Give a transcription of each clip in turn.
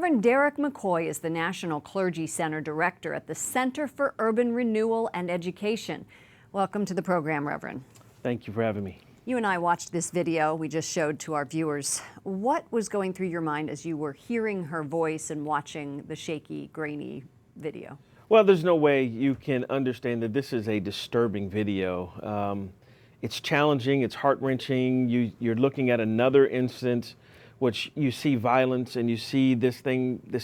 Reverend Derek McCoy is the National Clergy Center Director at the Center for Urban Renewal and Education. Welcome to the program, Reverend. Thank you for having me. You and I watched this video we just showed to our viewers. What was going through your mind as you were hearing her voice and watching the shaky, grainy video? Well, there's no way you can understand that this is a disturbing video. It's challenging, it's heart-wrenching. You're looking at another instance which you see violence and you see this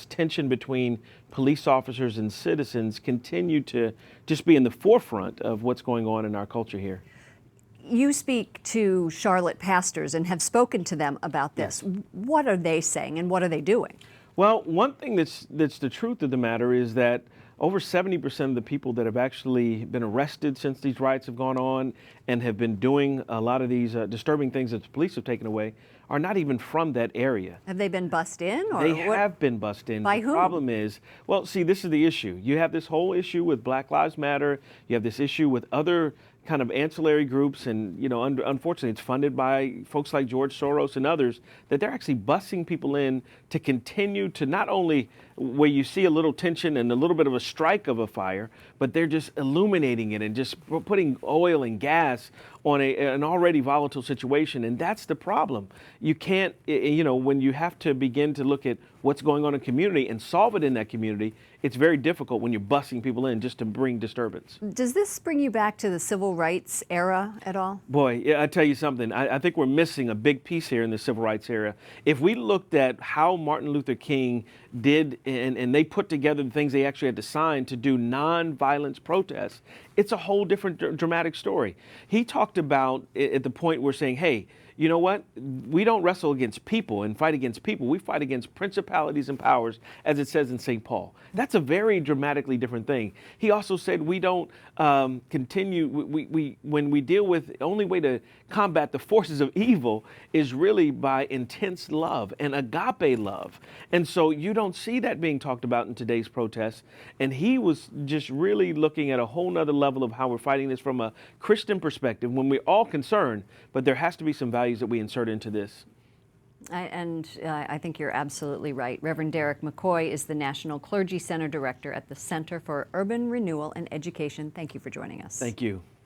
tension between police officers and citizens continue to just be in the forefront of what's going on in our culture here. You speak to Charlotte pastors and have spoken to them about this. Yes. What are they saying and what are they doing? Well, one thing that's the truth of the matter is that over 70% of the people that have actually been arrested since these riots have gone on and have been doing a lot of these disturbing things that the police have taken away are not even from that area. Have they been bussed in? Or they have been bussed in. By whom? The problem is, well, see, this is the issue. You have this whole issue with Black Lives Matter. You have this issue with other kind of ancillary groups, and unfortunately it's funded by folks like George Soros and others, that they're actually bussing people in to continue to not only where you see a little tension and a little bit of a strike of a fire, but they're just illuminating it and just putting oil and gas on an already volatile situation. And that's the problem. You can't, when you have to begin to look at what's going on in a community and solve it in that community, it's very difficult when you're bussing people in just to bring disturbance. Does this bring you back to the civil rights era at all? Boy, yeah, I tell you something. I think we're missing a big piece here in the civil rights era. If we looked at how Martin Luther King did, and they put together the things they actually had to sign to do non-violence protests, it's a whole different dramatic story. He talked about at the point we're saying, hey, you know what? We don't wrestle against people and fight against people. We fight against principalities and powers, as it says in St. Paul. That's a very dramatically different thing. He also said we don't when we deal with, the only way to combat the forces of evil is really by intense love and agape love. And so you don't see that being talked about in today's protests. And he was just really looking at a whole nother level of how we're fighting this from a Christian perspective, when we're all concerned, but there has to be some values that we insert into this. I think you're absolutely right. Reverend Derek McCoy is the National Clergy Center Director at the Center for Urban Renewal and Education. Thank you for joining us. Thank you.